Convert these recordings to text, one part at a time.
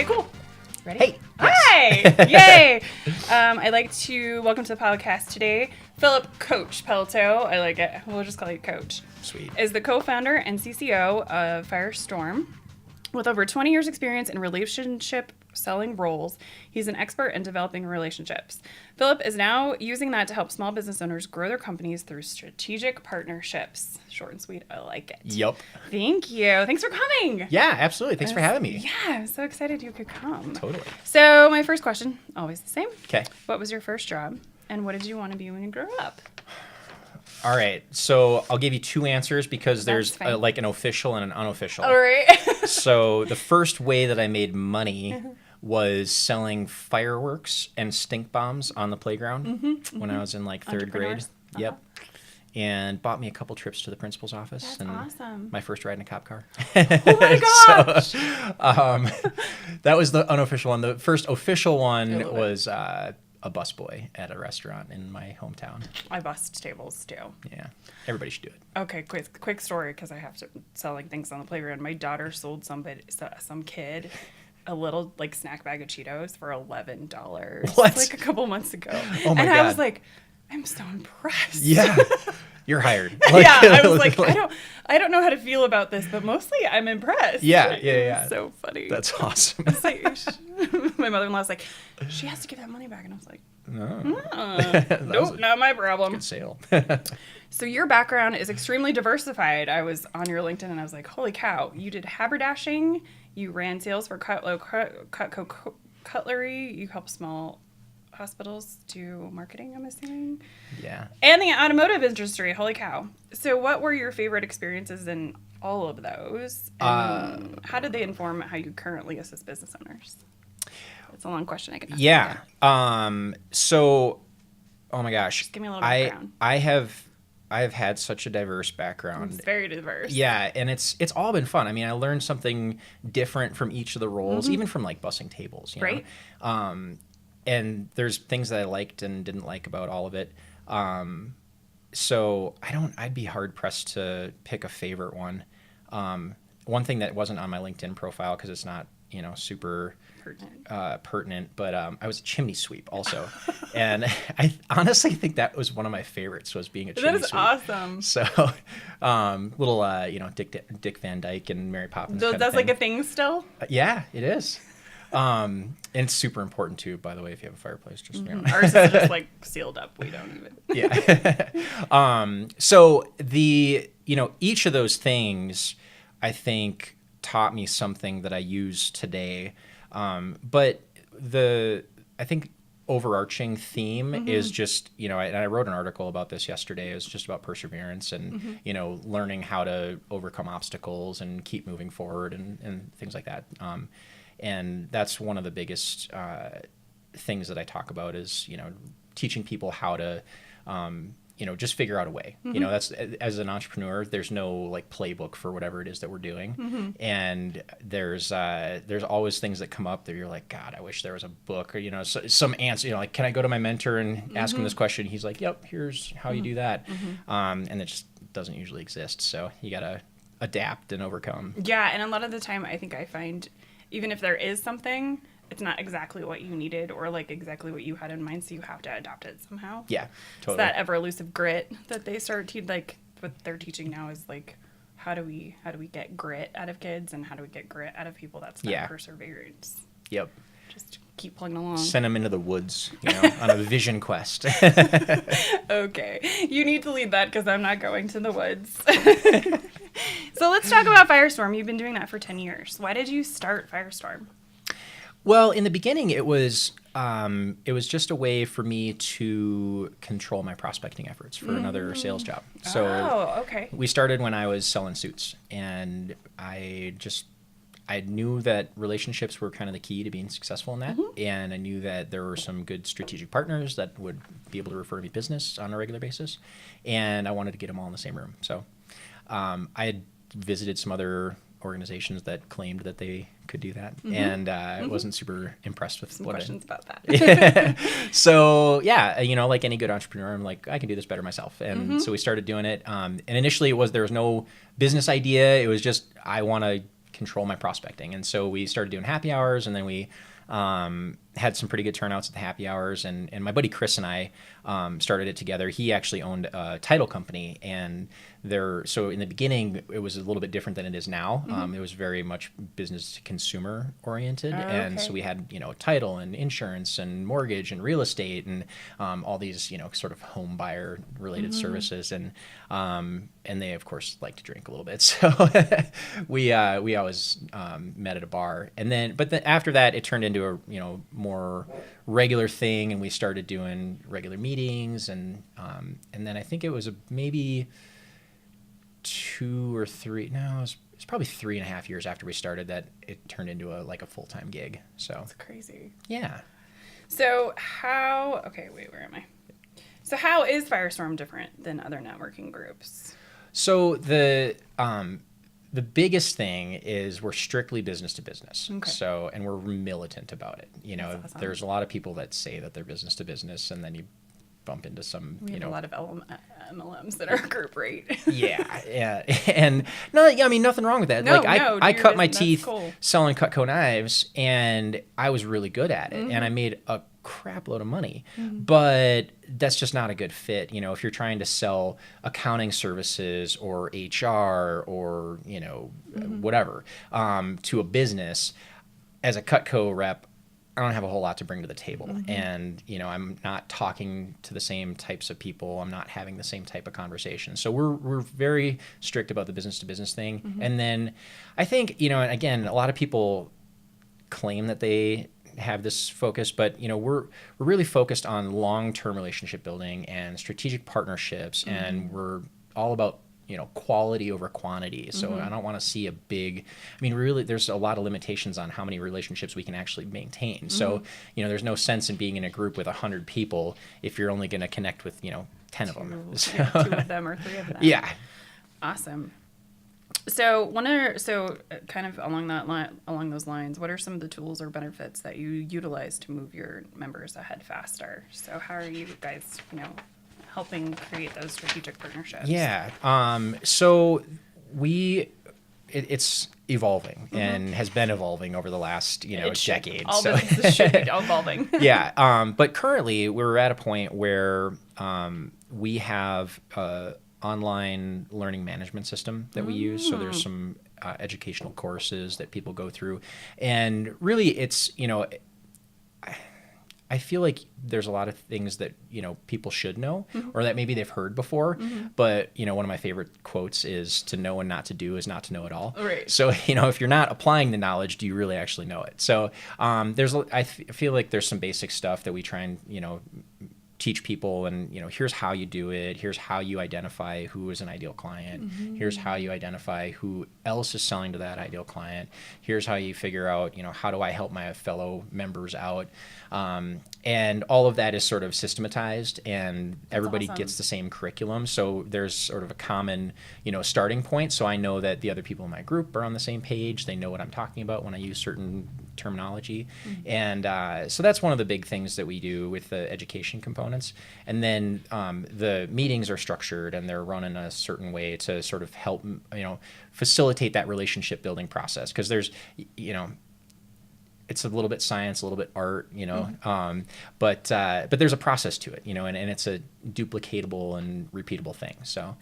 Okay, cool. Ready? Hey. Hi. Yay. I'd like to welcome to the podcast today, Philip Coach Pelto. I like it. We'll just call you Coach. Sweet. Is the co-founder and CCO of Firestorm. With over 20 years experience in relationship selling roles, he's an expert in developing relationships. Philip is now using that to help small business owners grow their companies through strategic partnerships. Short and sweet. I like it. Yep. Thank you. Thanks for coming. Yeah, absolutely. Thanks for having me. Yeah, I'm so excited you could come. Totally. So my first question, always the same. Okay. What was your first job, and what did you want to be when you grew up? All right. So I'll give you two answers because That's there's fine. like an official and an unofficial. All right. So the first way that I made money was selling fireworks and stink bombs on the playground when I was in like third grade. Entrepreneurs. Yep. And bought me a couple trips to the principal's office. That's and awesome. My first ride in a cop car. Oh my gosh. So, that was the unofficial one. The first official one love it. was a busboy at a restaurant in my hometown. I bust tables too. Yeah, everybody should do it. Okay, quick story because I have to selling things on the playground. My daughter sold some kid a little like snack bag of Cheetos for $11. What? Like a couple months ago. Oh my and I God. was like, I'm so impressed. Yeah, you're hired. Yeah, I was like, I don't know how to feel about this, but mostly I'm impressed. Yeah, Like, yeah, it yeah. was so funny. That's awesome. It's like, my mother-in-law's like, she has to give that money back, and I was like, nope, not my problem. Good sale. So your background is extremely diversified. I was on your LinkedIn and I was like, holy cow, you did haberdashing, you ran sales for Cutco Cutlery, you help small hospitals do marketing, I'm assuming, Yeah. and the automotive industry. Holy cow. So what were your favorite experiences in all of those? And how did they inform how you currently assist business owners? It's a long question I can ask. Yeah. So, oh my gosh. Just give me a little background. I have had such a diverse background. It's very diverse. Yeah, and it's all been fun. I mean, I learned something different from each of the roles, even from like bussing tables, you know? Right. And there's things that I liked and didn't like about all of it. So I'd be hard pressed to pick a favorite one. One thing that wasn't on my LinkedIn profile because it's not, super pertinent, but I was a chimney sweep also. And I honestly think that was one of my favorites, was being a chimney That is sweep. awesome. So, little, Dick Van Dyke and Mary Poppins. So kind of that's thing. like a thing still? Yeah, it is. And it's super important too, by the way, if you have a fireplace, just, Ours is just like sealed up. We don't even. Yeah. So each of those things, I think, taught me something that I use today. But I think overarching theme is just, and I wrote an article about this yesterday. It was just about perseverance and, learning how to overcome obstacles and keep moving forward and things like that. And that's one of the biggest things that I talk about is, teaching people how to, just figure out a way. That's, as an entrepreneur, there's no like playbook for whatever it is that we're doing. And there's always things that come up that you're like, God, I wish there was a book or, some answer, like, can I go to my mentor and ask him this question? He's like, yep, here's how you do that. And it just doesn't usually exist. So you got to adapt and overcome. Yeah. And a lot of the time, I think I find even if there is something, it's not exactly what you needed or like exactly what you had in mind. So you have to adapt it somehow. Yeah, totally. It's that ever elusive grit that they start like what they're teaching now is like, how do we get grit out of kids and how do we get grit out of people? That's that perseverance. Yep. Just keep plugging along. Send them into the woods, on a vision quest. Okay. You need to lead that because I'm not going to the woods. So let's talk about Firestorm. You've been doing that for 10 years. Why did you start Firestorm? Well, in the beginning, it was just a way for me to control my prospecting efforts for another sales job. So okay. We started when I was selling suits, and I knew that relationships were kind of the key to being successful in that. And I knew that there were some good strategic partners that would be able to refer me business on a regular basis. And I wanted to get them all in the same room. So I had visited some other organizations that claimed that they could do that. And I wasn't super impressed with some what questions about that. So yeah, like any good entrepreneur, I'm like, I can do this better myself. And so we started doing it. And initially there was no business idea. It was just, I want to control my prospecting. And so we started doing happy hours, and then we had some pretty good turnouts at the happy hours. And my buddy Chris and I started it together. He actually owned a title company, and so in the beginning, it was a little bit different than it is now. It was very much business to consumer oriented. And so we had, title and insurance and mortgage and real estate and all these, sort of home buyer related services. And they of course like to drink a little bit. So we always met at a bar. And then, after that, it turned into a, more regular thing, and we started doing regular meetings. And then I think it was maybe 2 or 3, no, it's probably 3.5 years after we started that it turned into a full-time gig. So that's crazy. Yeah. So where am I? So how is Firestorm different than other networking groups? So the biggest thing is we're strictly business to business. Okay. So, and we're militant about it. That's awesome. There's a lot of people that say that they're business to business, and then you bump into some, we have a lot of MLMs that are group, right? yeah. And no, I mean, nothing wrong with that. I cut my teeth selling Cutco knives, and I was really good at it, and I made a crap load of money, but that's just not a good fit. If you're trying to sell accounting services or HR or, whatever, to a business, as a Cutco rep, I don't have a whole lot to bring to the table. And, I'm not talking to the same types of people. I'm not having the same type of conversation. So we're very strict about the business to business thing. And then I think, and again, a lot of people claim that they have this focus, but we're really focused on long-term relationship building and strategic partnerships, and we're all about quality over quantity. So I don't want to see really there's a lot of limitations on how many relationships we can actually maintain. So there's no sense in being in a group with 100 people if you're only going to connect with 10 of them. So, 2 of them or 3 of them. Yeah. Awesome. So kind of along those lines, what are some of the tools or benefits that you utilize to move your members ahead faster? So how are you guys, helping create those strategic partnerships? Yeah. So it's evolving and has been evolving over the last, decade. All businesses should be evolving. Yeah. But currently we're at a point where we have online learning management system that we use. So there's some educational courses that people go through, and really it's, I feel like there's a lot of things that, people should know or that maybe they've heard before. But, one of my favorite quotes is, to know and not to do is not to know at all. Right. So, if you're not applying the knowledge, do you really actually know it? So I feel like there's some basic stuff that we try and, teach people, and here's how you do it, here's how you identify who is an ideal client, here's how you identify who else is selling to that ideal client, here's how you figure out how do I help my fellow members out, and all of that is sort of systematized, and everybody gets the same curriculum, so there's sort of a common starting point. So I know that the other people in my group are on the same page, they know what I'm talking about when I use certain terminology. And so that's one of the big things that we do with the education components. And then the meetings are structured, and they're run in a certain way to sort of help facilitate that relationship building process, because there's it's a little bit science, a little bit art, but there's a process to it, and it's a duplicatable and repeatable thing. So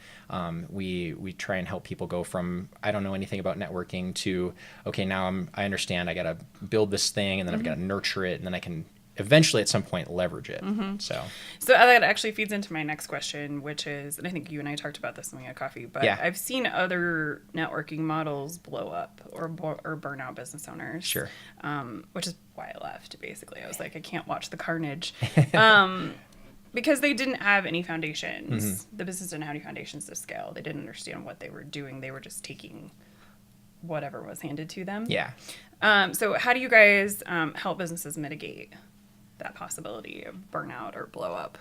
we try and help people go from, I don't know anything about networking, to, okay, now I understand I got to build this thing, and then I've got to nurture it, and then I can eventually at some point leverage it. So that actually feeds into my next question, which is, and I think you and I talked about this when we had coffee, but yeah. I've seen other networking models blow up or burn out business owners. Sure. Which is why I left, basically. I was like, I can't watch the carnage. Because they didn't have any foundations. The business didn't have any foundations to scale. They didn't understand what they were doing. They were just taking whatever was handed to them. Yeah. So how do you guys help businesses mitigate that possibility of burnout or blow up?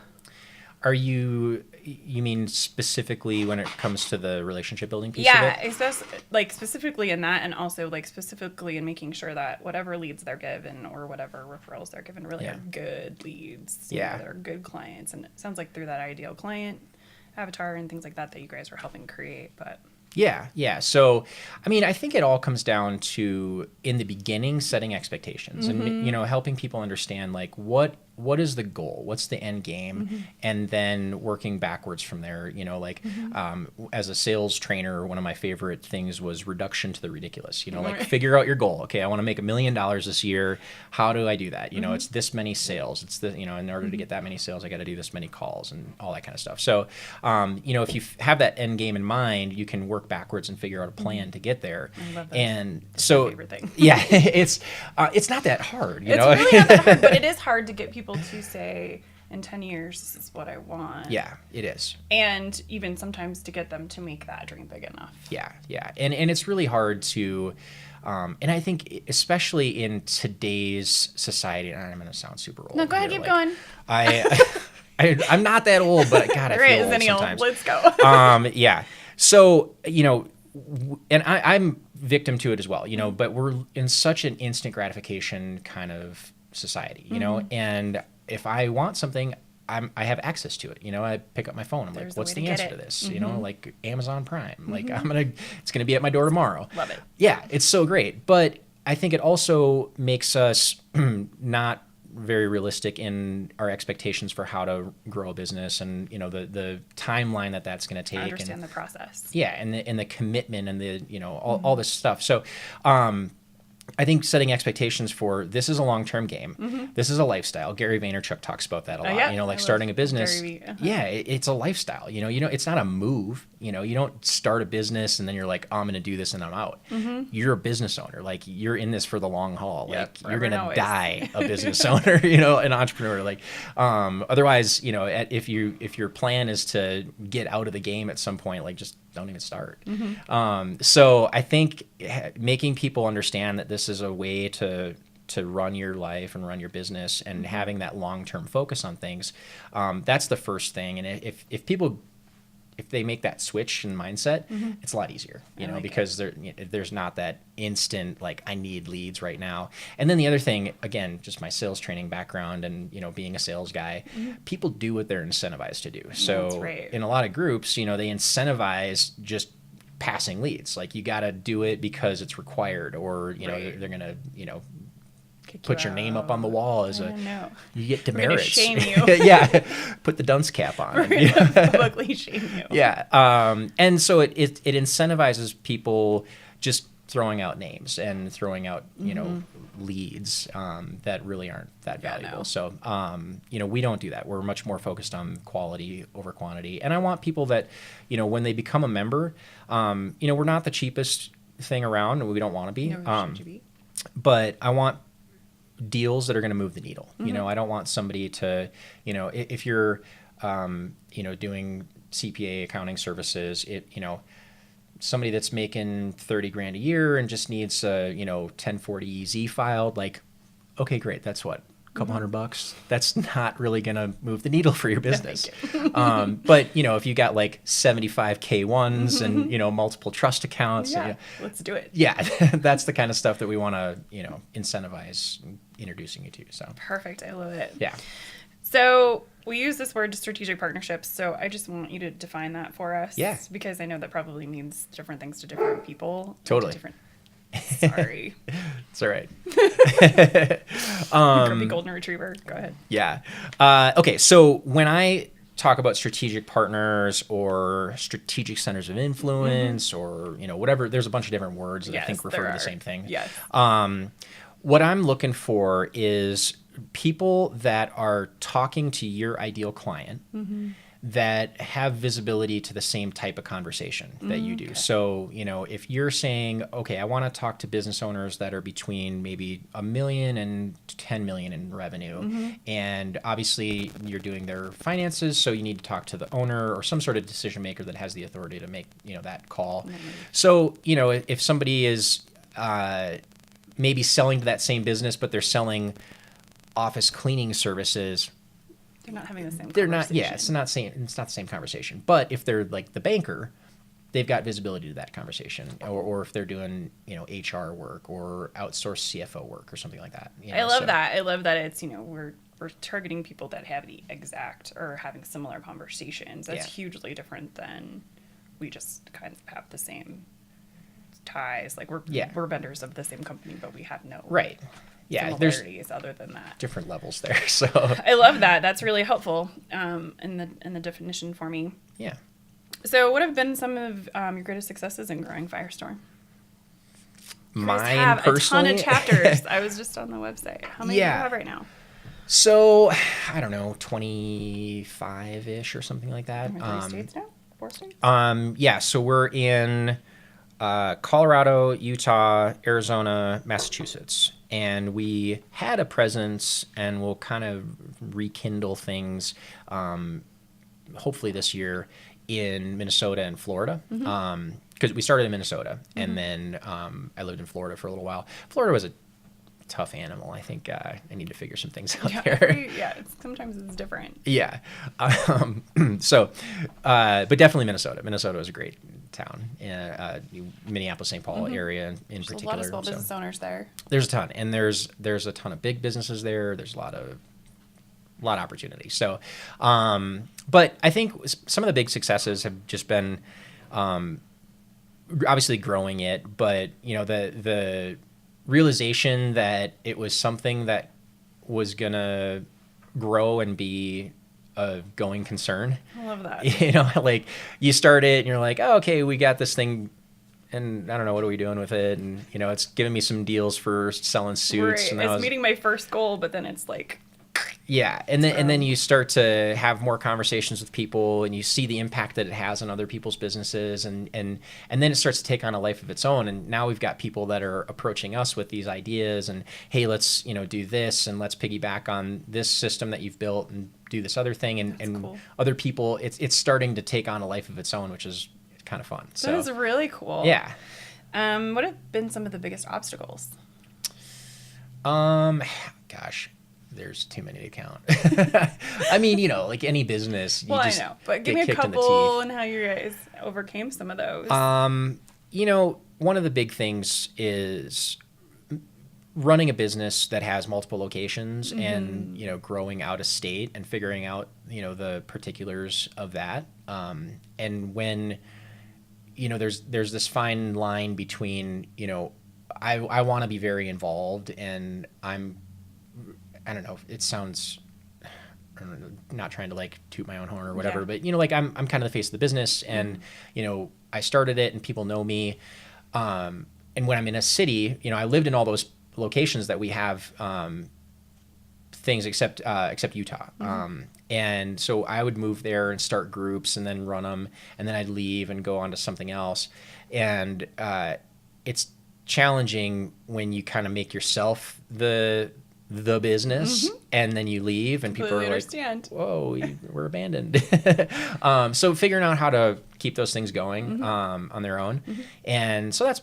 You mean specifically when it comes to the relationship building piece of it? Yeah, specifically in that, and also specifically in making sure that whatever leads they're given or whatever referrals they're given really are good leads. That are good clients. And it sounds like through that ideal client avatar and things like that you guys were helping create. But Yeah. So, I mean, I think it all comes down to, in the beginning, setting expectations and, helping people understand, like, what is the goal? What's the end game? And then working backwards from there, as a sales trainer, one of my favorite things was reduction to the ridiculous, like figure out your goal. Okay, I want to make $1 million this year. How do I do that? It's this many sales. It's in order to get that many sales, I got to do this many calls and all that kind of stuff. So, if you have that end game in mind, you can work backwards and figure out a plan to get there. I love that. And That's so, my favorite thing. yeah, it's not that hard, It's really not that hard, but it is hard to get people to say, in 10 years, this is what I want. Yeah, it is. And even sometimes to get them to make that dream big enough. Yeah. And it's really hard to, and I think especially in today's society, and I'm going to sound super old. No, go ahead, keep going. I'm not that old, but God, I feel old sometimes. Let's go. Yeah. So, and I'm victim to it as well, but we're in such an instant gratification kind of society, and if I want something, I have access to it. I pick up my phone. I'm like, what's the answer to this? Like Amazon Prime. Like it's gonna be at my door tomorrow. Love it. Yeah, it's so great. But I think it also makes us not very realistic in our expectations for how to grow a business, and the timeline that's going to take. I understand the process. Yeah, and the commitment and the all this stuff. So, I think setting expectations for this is a long-term game. This is a lifestyle. Gary Vaynerchuk talks about that a lot. Yeah. Like starting a business. Uh-huh. It's a lifestyle. It's not a move. You don't start a business and then you're like, oh, I'm going to do this and I'm out. You're a business owner. Like you're in this for the long haul. Like you're going to die a business owner. An entrepreneur. Like otherwise, if your plan is to get out of the game at some point, like just don't even start. So I think making people understand that this is a way to run your life and run your business, and having that long-term focus on things, that's the first thing. And if people, if they make that switch in mindset, it's a lot easier, because there's not that instant, like, I need leads right now. And then the other thing, again, just my sales training background and, being a sales guy, people do what they're incentivized to do. So in a lot of groups, they incentivize just passing leads. Like, you got to do it because it's required, or, they're going to, put your name up on the wall as you get demerits. Shame you. Yeah, put the dunce cap on. We're gonna publicly shame you. Yeah, and so it incentivizes people just throwing out names and throwing out leads that really aren't that valuable. So we don't do that. We're much more focused on quality over quantity. And I want people that when they become a member, we're not the cheapest thing around, and we don't want to be. But I want deals that are going to move the needle. I don't want somebody to, if you're, doing CPA accounting services, somebody that's making $30,000 a year and just needs a, 1040EZ filed, like, okay, great. That's what, a couple $100. That's not really going to move the needle for your business. But if you got like 75 K1s and, multiple trust accounts, let's do it. Yeah. That's the kind of stuff that we want to, incentivize introducing you to. So perfect. I love it. Yeah. So we use this word strategic partnerships. So I just want you to define that for us. Yeah. Because I know that probably means different things to different people. Totally. Sorry. It's all right. Grumpy golden retriever. Go ahead. Yeah. Okay. So when I talk about strategic partners or strategic centers of influence or, whatever, there's a bunch of different words that I think refer to the same thing. Yes. What I'm looking for is people that are talking to your ideal client that have visibility to the same type of conversation that you do. Okay. So, if you're saying, okay, I want to talk to business owners that are between maybe $1 million and $10 million in revenue, and obviously you're doing their finances, so you need to talk to the owner or some sort of decision maker that has the authority to make, that call. So, if somebody is maybe selling to that same business, but they're selling office cleaning services, they're not having the same they're conversation. Not, yeah, it's not the same conversation. But if they're like the banker, they've got visibility to that conversation. Or if they're doing, HR work or outsourced CFO work or something like that. I love that. I love that it's, we're targeting people that have the exact or having similar conversations. That's hugely different than we just kind of have the same ties. Like Yeah. we're vendors of the same company, but we have no Right. Yeah. There's similarities other than that. different levels there. So I love that. That's really helpful in the definition for me. yeah. So, what have been some of your greatest successes in growing Firestorm? You guys Mine have personally, a ton of chapters. I was just on the website. How many do you have right now? So I don't know, 25-ish or something like that. How many states now? 4 states? Yeah. So we're in Colorado, Utah, Arizona, Massachusetts, and we had a presence, and we'll kind of rekindle things, hopefully this year, in Minnesota and Florida. Because we started in Minnesota, and then I lived in Florida for a little while. Florida was a tough animal. I think I need to figure some things out there. Sometimes it's different. Yeah. So, but definitely Minnesota. Minnesota was a great town. Minneapolis, St. Paul area in There's particular. a lot of small business owners there. There's a ton, and there's a ton of big businesses there. There's a lot of opportunity. So, but I think some of the big successes have just been, obviously growing it, but the realization that it was something that was gonna grow and be a going concern. I love that. Like you start it and you're like, oh, okay, we got this thing, and I don't know, what are we doing with it? And it's giving me some deals for selling suits. Right. And It's meeting my first goal, but then it's like. Yeah, and then you start to have more conversations with people, and you see the impact that it has on other people's businesses, and then it starts to take on a life of its own. And now we've got people that are approaching us with these ideas, and hey, let's do this, and let's piggyback on this system that you've built, and do this other thing, and cool. Other people, it's starting to take on a life of its own, which is kind of fun. So That is really cool. yeah. What have been some of the biggest obstacles? Gosh. There's too many to count. I mean, like any business. Well, I know, but give me a couple and how you guys overcame some of those. One of the big things is running a business that has multiple locations and, growing out of state and figuring out, the particulars of that. And when, there's this fine line between, I want to be very involved, and I don't know, it sounds, I don't know, not trying to like toot my own horn or whatever, but like I'm kind of the face of the business, and I started it and people know me. And when I'm in a city, I lived in all those locations that we have things except Utah. And so I would move there and start groups and then run them, and then I'd leave and go on to something else. And it's challenging when you kind of make yourself the business, and then you leave, and people are like, whoa, we're abandoned. So figuring out how to keep those things going on their own. And so that's,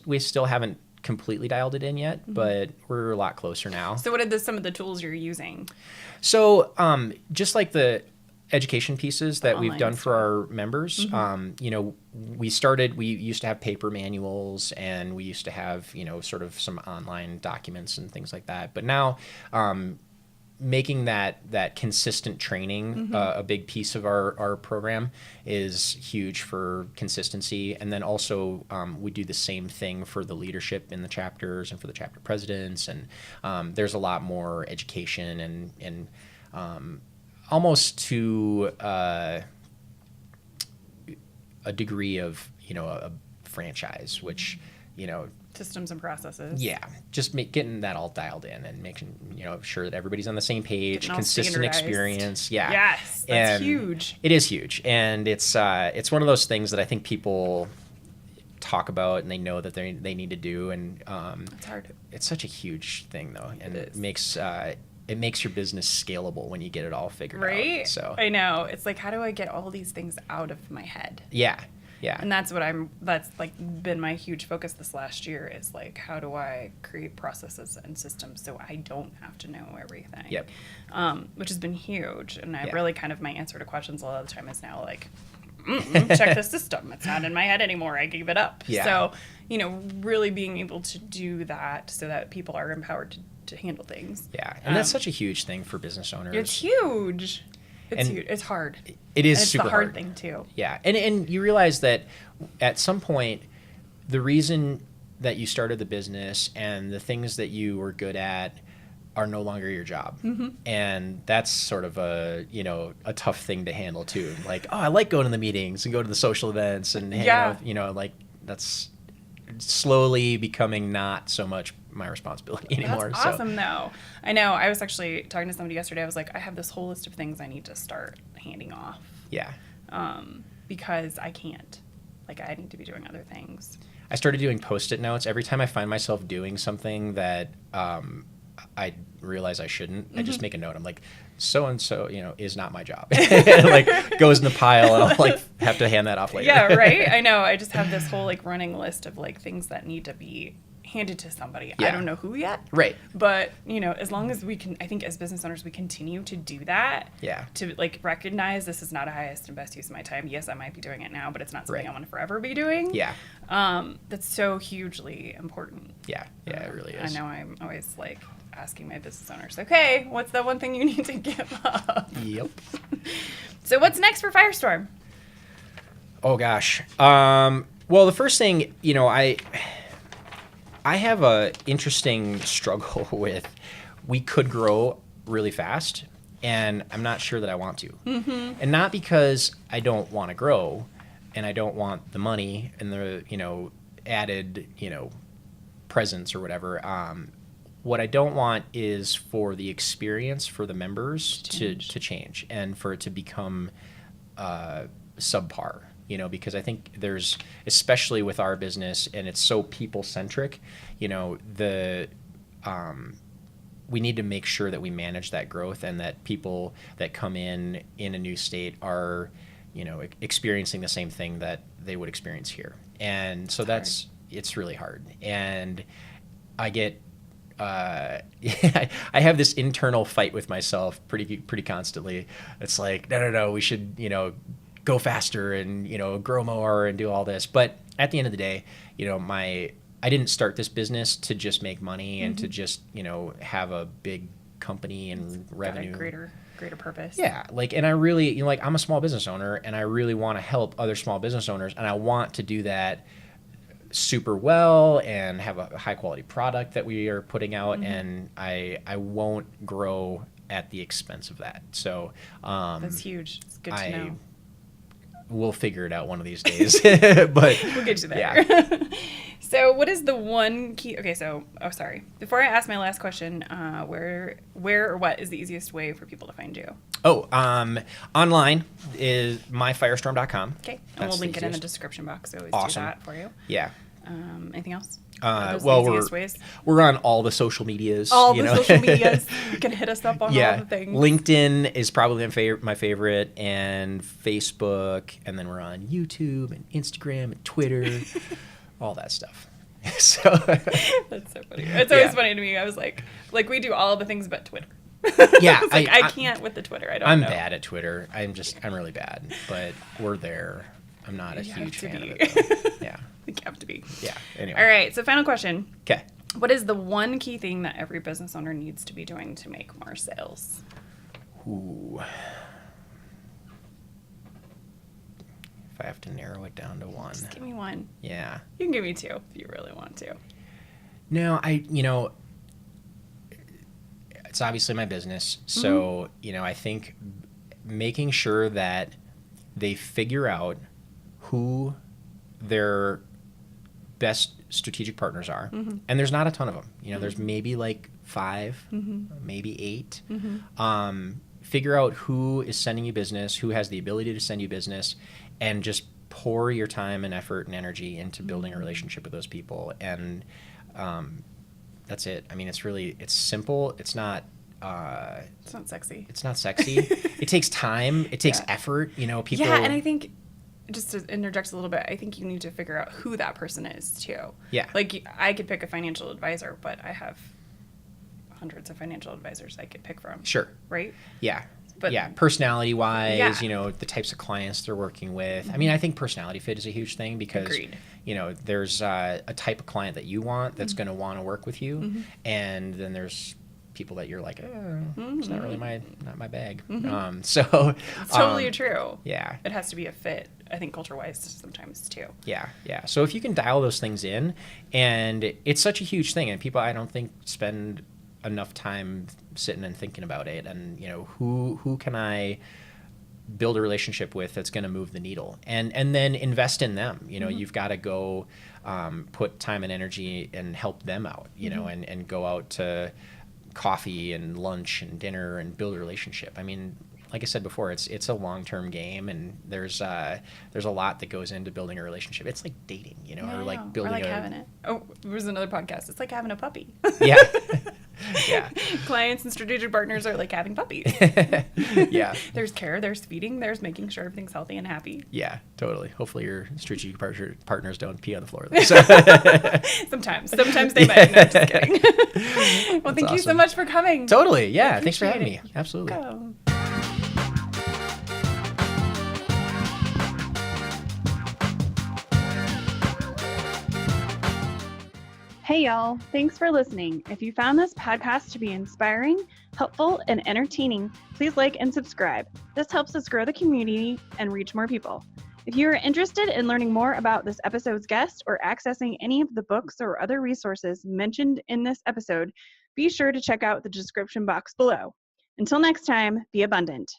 we still haven't completely dialed it in yet, but we're a lot closer now. So what are some of the tools you're using? So just like the education pieces that we've done stuff for our members, we used to have paper manuals, and we used to have, sort of some online documents and things like that. But now, making that consistent training a big piece of our program is huge for consistency. And then also we do the same thing for the leadership in the chapters and for the chapter presidents. And there's a lot more education and almost to a degree of, a franchise, which, systems and processes. Yeah, just getting that all dialed in and making, sure that everybody's on the same page, consistent experience. Yeah. Yes, that's huge. It is huge. And it's one of those things that I think people talk about and they know that they need to do. And it's hard. It's such a huge thing, though. And it makes your business scalable when you get it all figured out. Right? So I know. It's like, how do I get all these things out of my head? Yeah. Yeah. And that's like been my huge focus this last year, is like, how do I create processes and systems so I don't have to know everything? Yep. Which has been huge. And I Yeah. really kind of, my answer to questions a lot of the time is now like, check the system. It's not in my head anymore. I gave it up. Yeah. So, really being able to do that so that people are empowered to handle things. Yeah. And that's such a huge thing for business owners. It's huge. It's huge. It's hard. It is and it's super the hard hard thing too. Yeah. And you realize that at some point, the reason that you started the business and the things that you were good at are no longer your job. And that's sort of a tough thing to handle too. Like, oh, I like going to the meetings and go to the social events and hang out, like that's slowly becoming not so much my responsibility anymore. That's awesome though. I know. I was actually talking to somebody yesterday. I was like, I have this whole list of things I need to start handing off. Yeah. Because I can't. Like, I need to be doing other things. I started doing Post-it notes. Every time I find myself doing something that I realize I shouldn't, I just make a note. I'm like, so-and-so, is not my job. And, like, goes in the pile, and I'll, like, have to hand that off later. Yeah, right? I know. I just have this whole, like, running list of, like, things that need to be handed to somebody. Yeah. I don't know who yet. Right. But, as long as we can, I think as business owners, we continue to do that. Yeah. To, like, recognize this is not a highest and best use of my time. Yes, I might be doing it now, but it's not something Right. I want to forever be doing. Yeah. That's so hugely important. Yeah. Yeah, it really is. I know I'm always, like, asking my business owners, okay, what's the one thing you need to give up? Yep. So what's next for Firestorm? Oh, gosh. Well, the first thing, I have a interesting struggle with we could grow really fast, and I'm not sure that I want to. And not because I don't want to grow and I don't want the money and the, added, presence or whatever. What I don't want is for the experience for the members to change and for it to become subpar. Because I think there's, especially with our business, and it's so people-centric, we need to make sure that we manage that growth and that people that come in a new state are, experiencing the same thing that they would experience here. And so it's really hard. And I get, I have this internal fight with myself pretty constantly. It's like, no, we should, go faster and, grow more and do all this. But at the end of the day, I didn't start this business to just make money and to just, have a big company and revenue. Greater purpose. Yeah. And I really, I'm a small business owner and I really want to help other small business owners. And I want to do that super well and have a high quality product that we are putting out. And I won't grow at the expense of that. So, that's huge. It's good to know. We'll figure it out one of these days, but we'll get you there. Yeah. So what is the one key? Okay, sorry. Before I ask my last question, where or what is the easiest way for people to find you? Online is myfirestorm.com. Okay, and we'll link it in the description box. So always Awesome. do that for you. Yeah. Anything else? We're on all the social medias. Social medias. You can hit us up on all the things. LinkedIn is probably my favorite, and Facebook, and then we're on YouTube and Instagram and Twitter, all that stuff. So that's so funny. It's always funny to me. I was like we do all the things but Twitter. Yeah, I can't with the Twitter. I'm bad at Twitter. I'm really bad, but we're there. I'm not a huge fan of it, though. Yeah. You have to be. Yeah. Anyway. All right. So final question. Okay. What is the one key thing that every business owner needs to be doing to make more sales? Ooh. If I have to narrow it down to one. Just give me one. Yeah. You can give me two if you really want to. No, it's obviously my business. So, I think making sure that they figure out who their best strategic partners are. And there's not a ton of them. There's maybe like 5, maybe 8. Figure out who is sending you business, who has the ability to send you business, and just pour your time and effort and energy into building a relationship with those people. And that's it. I mean, it's simple. It's not sexy. It's not sexy. It takes time. It takes effort. People. Yeah, and I think, just to interject a little bit, I think you need to figure out who that person is too. Yeah. Like, I could pick a financial advisor, but I have hundreds of financial advisors I could pick from. Sure. Right? Yeah. But personality wise, the types of clients they're working with. I mean, I think personality fit is a huge thing because, Agreed. There's a type of client that you want that's going to want to work with you. And then there's people that you're like, it's not really not my bag. It's totally true. Yeah. It has to be a fit, I think, culture-wise sometimes too. Yeah. So if you can dial those things in, and it's such a huge thing, and people, I don't think, spend enough time sitting and thinking about it, and who can I build a relationship with that's going to move the needle, and then invest in them. You've got to go put time and energy and help them out, and go out to coffee and lunch and dinner and build a relationship. I mean, like I said before, it's a long-term game, and there's a lot that goes into building a relationship. It's like dating, or like building having it. Oh, there was another podcast. It's like having a puppy. Yeah. Yeah. Clients and strategic partners are like having puppies. Yeah. There's care, there's feeding, there's making sure everything's healthy and happy. Yeah, totally. Hopefully your strategic partners don't pee on the floor. So. Sometimes they might. No, just kidding. Well, thank you so much for coming. Totally. Yeah. Thanks for having me. Absolutely. Go. Hey y'all, thanks for listening. If you found this podcast to be inspiring, helpful, and entertaining, please like and subscribe. This helps us grow the community and reach more people. If you are interested in learning more about this episode's guest or accessing any of the books or other resources mentioned in this episode, be sure to check out the description box below. Until next time, be abundant.